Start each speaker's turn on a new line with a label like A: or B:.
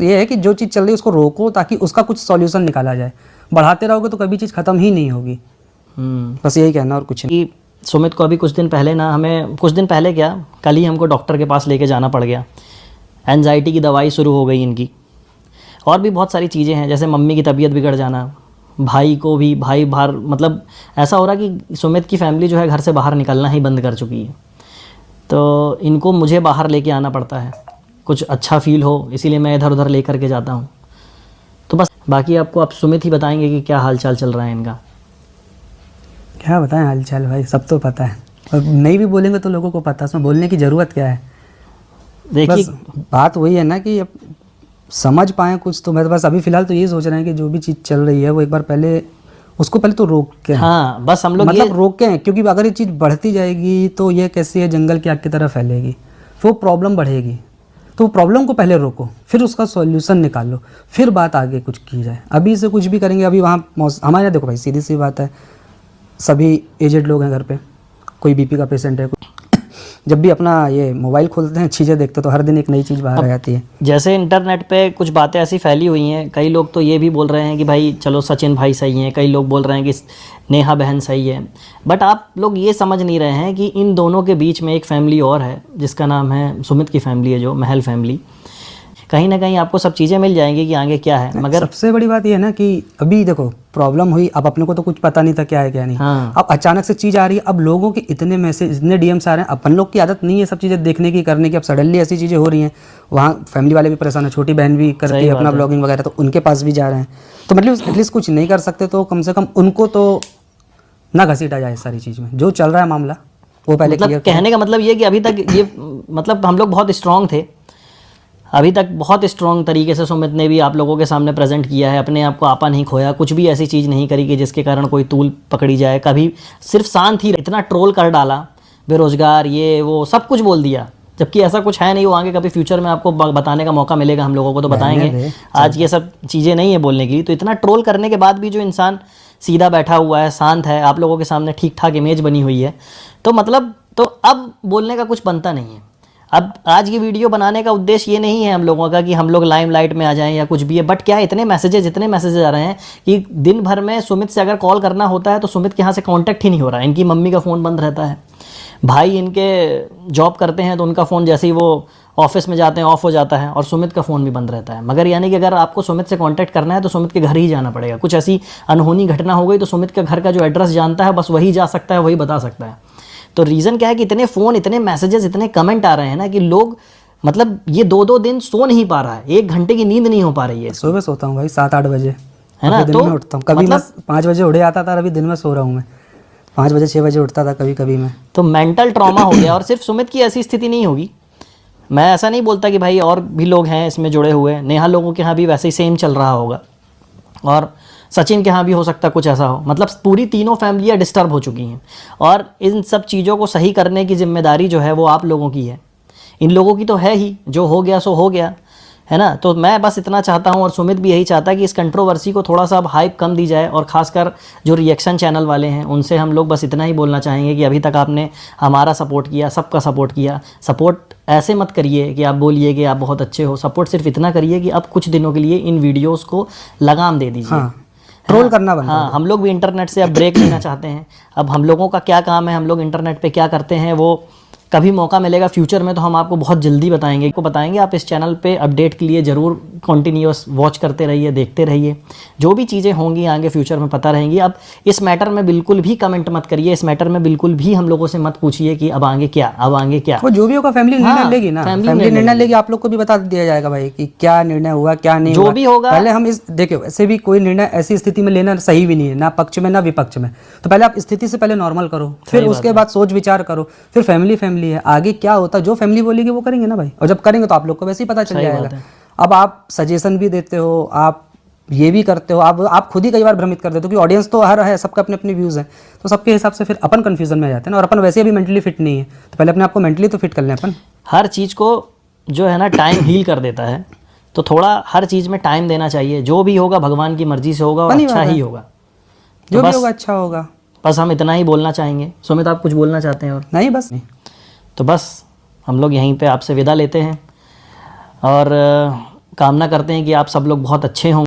A: ये है कि जो चीज़ चल रही है उसको रोको ताकि उसका कुछ सॉल्यूशन निकाला जाए। बढ़ाते रहोगे तो कभी चीज़ ख़त्म ही नहीं होगी। बस यही कहना और कुछ नहीं।
B: सुमित को अभी कुछ दिन पहले ना, हमें कुछ दिन पहले क्या, कल ही हमको डॉक्टर के पास लेके जाना पड़ गया। एंजाइटी की दवाई शुरू हो गई इनकी, और भी बहुत सारी चीज़ें हैं, जैसे मम्मी की तबीयत बिगड़ जाना, भाई को भी, भाई बाहर, मतलब ऐसा हो रहा कि सुमित की फैमिली जो है घर से बाहर निकलना ही बंद कर चुकी है। तो इनको मुझे बाहर लेके आना पड़ता है, कुछ अच्छा फील हो, इसीलिए मैं इधर उधर ले करके जाता हूँ। तो बस बाकी आपको आप सुमित ही बताएंगे कि क्या हाल चाल चल रहा है इनका।
A: क्या बताएं हाल चाल भाई, सब तो पता है, और नहीं भी बोलेंगे तो लोगों को पता है, उसमें बोलने की ज़रूरत क्या है।
B: देखिए
A: बात वही है ना कि अब समझ पाएँ कुछ, तो मैं तो बस अभी फ़िलहाल तो ये सोच रहे हैं कि जो भी चीज़ चल रही है वो एक बार पहले उसको पहले तो रोक के,
B: हाँ बस हम लोग
A: मतलब रोके हैं, क्योंकि अगर ये चीज़ बढ़ती जाएगी तो ये कैसे जंगल की आग की तरह फैलेगी, फिर वो प्रॉब्लम बढ़ेगी। तो प्रॉब्लम को पहले रोको, फिर उसका सॉल्यूशन निकालो, फिर बात आगे कुछ की जाए। अभी से कुछ भी करेंगे, अभी वहाँ हमारे यहाँ देखो भाई, सीधी सी बात है, सभी एजेड लोग हैं घर पे, कोई बीपी का पेशेंट है, जब भी अपना ये मोबाइल खोलते हैं, चीज़ें देखते तो हर दिन एक नई चीज़ बाहर आ जाती है।
B: जैसे इंटरनेट पे कुछ बातें ऐसी फैली हुई हैं, कई लोग तो ये भी बोल रहे हैं कि भाई चलो सचिन भाई सही हैं, कई लोग बोल रहे हैं कि नेहा बहन सही है, बट आप लोग ये समझ नहीं रहे हैं कि इन दोनों के बीच में एक फैमिली और है जिसका नाम है सुमित की फैमिली है, जो महल फैमिली। कहीं ना कहीं आपको सब चीज़ें मिल जाएंगी कि आगे क्या है, मगर
A: सबसे बड़ी बात यह है ना कि अभी देखो प्रॉब्लम हुई, अब अपने को तो कुछ पता नहीं था क्या है क्या नहीं।
B: हाँ।
A: अब अचानक से चीज़ आ रही है, अब लोगों के इतने मैसेज, इतने डीएम्स आ रहे हैं, अपन लोग की आदत नहीं है सब चीज़ें देखने की, करने की, अब सडनली ऐसी चीज़ें हो रही हैं, वहाँ फैमिली वाले भी परेशान है, छोटी बहन भी करती है अपना ब्लॉगिंग वगैरह, तो उनके पास भी जा रहे हैं। तो मतलब एटलीस्ट कुछ नहीं कर सकते तो कम से कम उनको तो ना घसीटा जाए सारी चीज़ में, जो चल रहा है मामला वो पहले
B: मतलब कहने का मतलब ये कि अभी तक ये मतलब हम लोग बहुत स्ट्रांग थे, अभी तक बहुत स्ट्रॉन्ग तरीके से सुमित ने भी आप लोगों के सामने प्रेजेंट किया है, अपने आप को आपा नहीं खोया, कुछ भी ऐसी चीज़ नहीं करी कि जिसके कारण कोई तूल पकड़ी जाए, कभी सिर्फ शांत ही, इतना ट्रोल कर डाला, बेरोजगार ये वो सब कुछ बोल दिया, जबकि ऐसा कुछ है नहीं। वो आगे कभी फ्यूचर में आपको बताने का मौका मिलेगा हम लोगों को तो बताएंगे, आज ये सब चीज़ें नहीं है बोलने की। तो इतना ट्रोल करने के बाद भी जो इंसान सीधा बैठा हुआ है, शांत है, आप लोगों के सामने ठीक ठाक इमेज बनी हुई है, तो मतलब तो अब बोलने का कुछ बनता नहीं है। अब आज की वीडियो बनाने का उद्देश्य ये नहीं है हम लोगों का कि हम लोग लाइमलाइट में आ जाएं या कुछ भी है, बट क्या है, इतने मैसेजेस आ रहे हैं कि दिन भर में सुमित से अगर कॉल करना होता है तो सुमित के यहाँ से कांटेक्ट ही नहीं हो रहा है। इनकी मम्मी का फ़ोन बंद रहता है, भाई इनके जॉब करते हैं तो उनका फ़ोन जैसे ही वो ऑफिस में जाते हैं ऑफ हो जाता है, और सुमित का फ़ोन भी बंद रहता है। मगर यानी कि अगर आपको सुमित से कांटेक्ट करना है तो सुमित के घर ही जाना पड़ेगा। कुछ ऐसी अनहोनी घटना हो गई तो सुमित के घर का जो एड्रेस जानता है बस वही जा सकता है, वही बता सकता है। तो रीज़न क्या है कि इतने फ़ोन, इतने मैसेजेस, इतने कमेंट आ रहे हैं ना कि लोग मतलब ये 2-2 दिन सो नहीं पा रहा है, 1 घंटे की नींद नहीं हो पा रही है।
A: सुबह सोता हूँ भाई 7-8 बजे,
B: है ना,
A: दिन
B: तो
A: में उठता हूँ, कभी मतलब, मैं 5 बजे उड़े आता था, अभी दिन में सो रहा हूँ मैं 5 बजे 6 बजे उठता था कभी कभी मैं।
B: तो मेंटल ट्रॉमा हो गया। और सिर्फ सुमित की ऐसी स्थिति नहीं होगी, मैं ऐसा नहीं बोलता कि भाई और भी लोग हैं इसमें जुड़े हुए, नेहा लोगों के यहाँ भी वैसे ही सेम चल रहा होगा, और सचिन के यहाँ भी हो सकता है कुछ ऐसा हो। मतलब पूरी तीनों फैमिलियाँ डिस्टर्ब हो चुकी हैं, और इन सब चीज़ों को सही करने की जिम्मेदारी जो है वो आप लोगों की है, इन लोगों की तो है ही, जो हो गया सो हो गया, है ना। तो मैं बस इतना चाहता हूँ, और सुमित भी यही चाहता है कि इस कंट्रोवर्सी को थोड़ा सा अब हाइप कम दी जाए, और ख़ासकर जो रिएक्शन चैनल वाले हैं उनसे हम लोग बस इतना ही बोलना चाहेंगे कि अभी तक आपने हमारा सपोर्ट किया, सबका सपोर्ट किया, सपोर्ट ऐसे मत करिए कि आप बोलिए कि आप बहुत अच्छे हो, सपोर्ट सिर्फ इतना करिए कि अब कुछ दिनों के लिए इन वीडियोज़ को लगाम दे दीजिए।
A: हाँ, ट्रोल करना बंद।
B: हाँ, हम लोग भी इंटरनेट से अब ब्रेक लेना चाहते हैं। अब हम लोगों का क्या काम है, हम लोग इंटरनेट पे क्या करते हैं, वो कभी मौका मिलेगा फ्यूचर में तो हम आपको बहुत जल्दी बताएंगे। आप इस चैनल पे अपडेट के लिए ज़रूर कंटिन्यूअस वॉच करते रहिए, देखते रहिए, जो भी चीज़ें होंगी आगे फ्यूचर में पता रहेंगी। अब इस मैटर में बिल्कुल भी कमेंट मत करिए, इस मैटर में बिल्कुल भी हम लोगों से मत पूछिए कि अब आगे क्या, अब आगे क्या।
A: वो जो भी होगा फैमिली निर्णय लेगी ना, फैमिली निर्णय लेगी, आप लोग को भी बता दिया जाएगा भाई कि क्या निर्णय हुआ क्या नहीं,
B: जो भी होगा।
A: पहले हम इस देखिए, ऐसे भी कोई निर्णय ऐसी स्थिति में लेना सही भी नहीं है, ना पक्ष में ना विपक्ष में। तो पहले आप स्थिति से पहले नॉर्मल करो, फिर उसके बाद सोच विचार करो, फिर फैमिली है, आगे क्या होता है जो फैमिली बोलेगी वो करेंगे ना भाई, और जब करेंगे तो आप लोग को वैसे ही पता चल जाएगा। अब आप सजेशन भी देते हो, आप ये भी करते हो, आप खुद ही कई बार भ्रमित कर देते हो, क्योंकि ऑडियंस तो हर है, सबका अपने अपने व्यूज़ हैं, तो सबके हिसाब से फिर अपन कंफ्यूजन में आ जाते हैं ना, और अपन वैसे भी मेंटली फिट नहीं है, तो पहले अपने आप को मेंटली तो फिट कर लें अपन।
B: हर चीज़ को जो है ना टाइम हील कर देता है, तो थोड़ा हर चीज़ में टाइम देना चाहिए। जो भी होगा भगवान की मर्जी से होगा, और अच्छा ही होगा,
A: जो भी होगा अच्छा होगा।
B: बस हम इतना ही बोलना चाहेंगे। सुमित, आप कुछ बोलना चाहते हैं? और
A: नहीं, बस नहीं। तो
B: बस हम लोग यहीं पे आपसे विदा लेते हैं, और कामना करते हैं कि आप सब लोग बहुत अच्छे हों।